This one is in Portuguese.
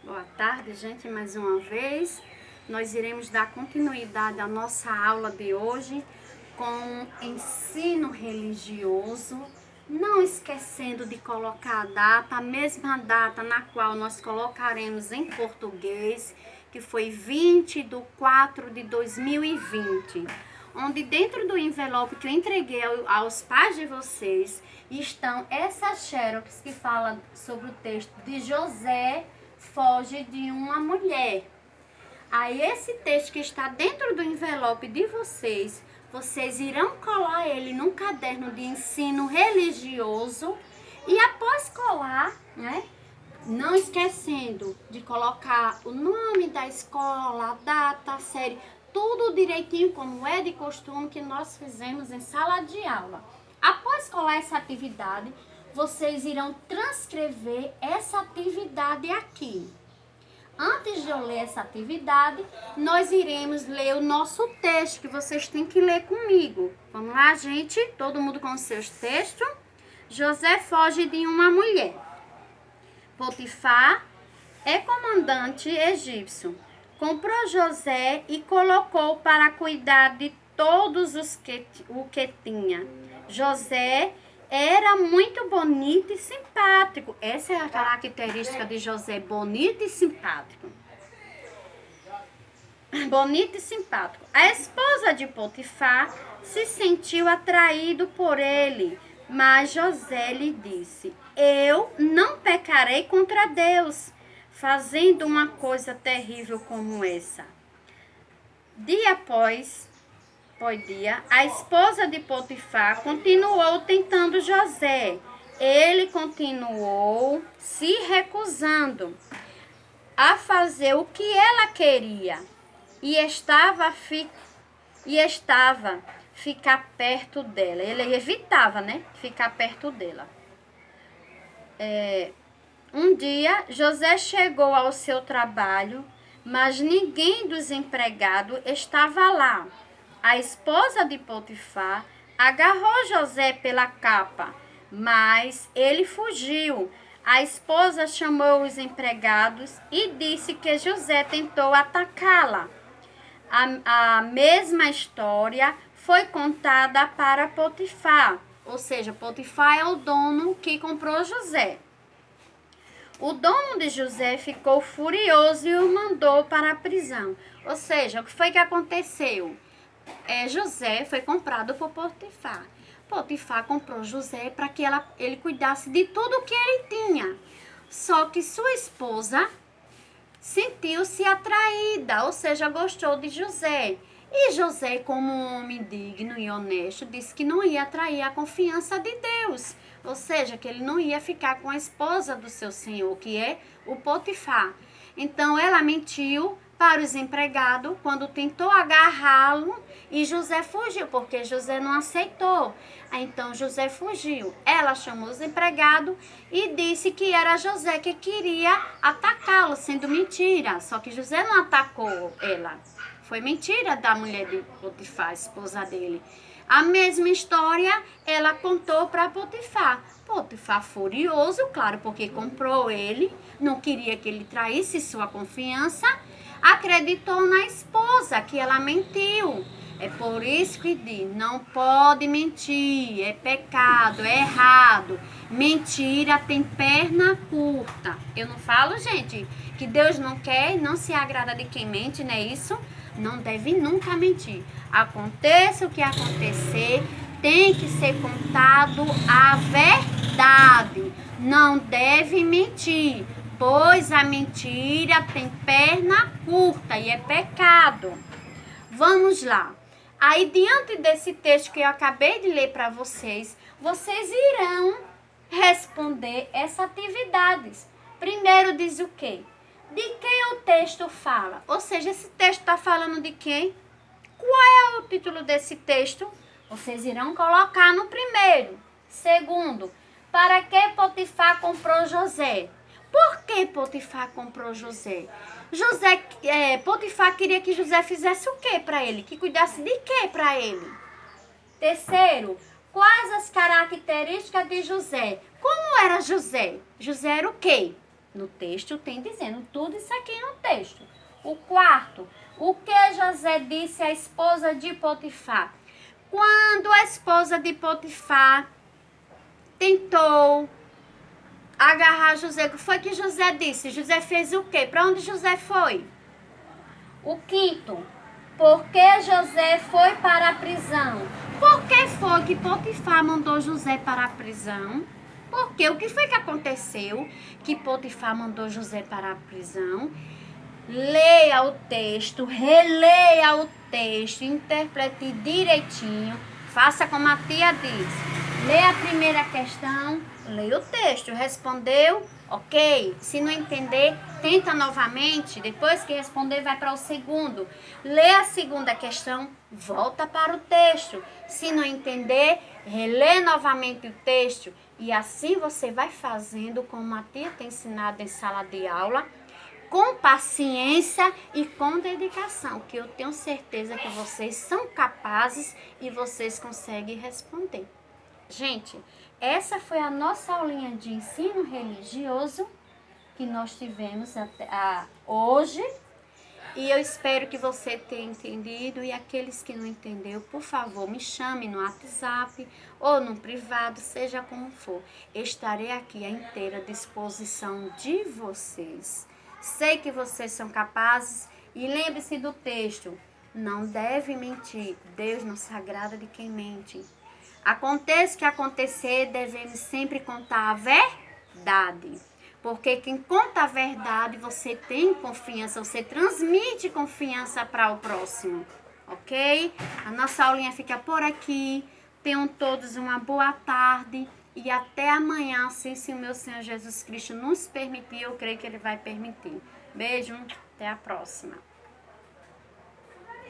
Boa tarde, gente, mais uma vez. Nós iremos dar continuidade à nossa aula de hoje com ensino religioso, não esquecendo de colocar a data, a mesma data na qual nós colocaremos em português, que foi 20/4/2020, onde dentro do envelope que eu entreguei aos pais de vocês estão essas xerox que falam sobre o texto de José foge de uma mulher. Aí esse texto que está dentro do envelope de vocês, vocês irão colar ele num caderno de ensino religioso e após colar, né, não esquecendo de colocar o nome da escola, a data, a série, tudo direitinho como é de costume que nós fizemos em sala de aula. Após colar essa atividade, vocês irão transcrever essa atividade aqui. Antes de eu ler essa atividade, nós iremos ler o nosso texto, que vocês têm que ler comigo. Vamos lá, gente? Todo mundo com os seus textos. José foge de uma mulher. Potifar é comandante egípcio. Comprou José e colocou para cuidar de todos o que tinha. José era muito bonito e simpático. Essa é a característica de José, bonito e simpático. Bonito e simpático. A esposa de Potifar se sentiu atraído por ele, mas José lhe disse: eu não pecarei contra Deus, fazendo uma coisa terrível como essa. Dia após dia, a esposa de Potifar continuou tentando José. Ele continuou se recusando a fazer o que ela queria e estava ficar perto dela. Ele evitava, né, ficar perto dela. Um dia, José chegou ao seu trabalho, mas ninguém dos empregados estava lá. A esposa de Potifar agarrou José pela capa, mas ele fugiu. A esposa chamou os empregados e disse que José tentou atacá-la. A mesma história foi contada para Potifar, ou seja, Potifar é o dono que comprou José. O dono de José ficou furioso e o mandou para a prisão. Ou seja, o que foi que aconteceu? José foi comprado por Potifar. Potifar comprou José para que ele cuidasse de tudo que ele tinha. Só que sua esposa sentiu-se atraída, ou seja, gostou de José. E José, como um homem digno e honesto, disse que não ia atrair a confiança de Deus. Ou seja, que ele não ia ficar com a esposa do seu senhor, que é o Potifar. Então, ela mentiu para os empregados quando tentou agarrá-lo e José fugiu, porque José não aceitou. Então José fugiu. Ela chamou os empregados e disse que era José que queria atacá-lo, sendo mentira. Só que José não atacou ela. Foi mentira da mulher de Potifar, esposa dele. A mesma história ela contou para Potifar. Potifar furioso, claro, porque comprou ele, não queria que ele traísse sua confiança, acreditou na esposa, que ela mentiu. É por isso que diz, não pode mentir, é pecado, é errado. Mentira tem perna curta. Eu não falo, gente, que Deus não quer e não se agrada de quem mente, não é isso? Não deve nunca mentir. Aconteça o que acontecer, tem que ser contado a verdade. Não deve mentir, pois a mentira tem perna curta e é pecado. Vamos lá. Aí, diante desse texto que eu acabei de ler para vocês, vocês irão responder essas atividades. Primeiro diz o quê? De quem o texto fala? Ou seja, esse texto está falando de quem? Qual é o título desse texto? Vocês irão colocar no primeiro. Segundo, para que Potifar comprou José? Por que Potifar comprou José? Potifar queria que José fizesse o que para ele? Que cuidasse de quê para ele? Terceiro, quais as características de José? Como era José? José era o quê? No texto tem dizendo tudo isso aqui no texto. O quarto, o que José disse à esposa de Potifar? Quando a esposa de Potifar tentou agarrar José, o que foi que José disse? José fez o quê? Para onde José foi? O quinto, por que José foi para a prisão? Por que foi que Potifar mandou José para a prisão? Porque o que foi que aconteceu que Potifar mandou José para a prisão? Leia o texto, releia o texto, interprete direitinho, faça como a tia diz. Leia a primeira questão, leia o texto, respondeu, ok? Se não entender, tenta novamente, depois que responder vai para o segundo. Leia a segunda questão, volta para o texto. Se não entender, relê novamente o texto e assim você vai fazendo como a tia tem ensinado em sala de aula, com paciência e com dedicação, que eu tenho certeza que vocês são capazes e vocês conseguem responder. Gente, essa foi a nossa aulinha de ensino religioso que nós tivemos hoje. E eu espero que você tenha entendido, e aqueles que não entenderam, por favor, me chame no WhatsApp ou no privado, seja como for. Eu estarei aqui à inteira disposição de vocês. Sei que vocês são capazes e lembre-se do texto. Não deve mentir, Deus não se agrada de quem mente. Aconteça o que acontecer, devemos sempre contar a verdade. Porque quem conta a verdade, você tem confiança, você transmite confiança para o próximo, ok? A nossa aulinha fica por aqui. Tenham todos uma boa tarde e até amanhã, se o meu Senhor Jesus Cristo nos permitir, eu creio que Ele vai permitir. Beijo, até a próxima.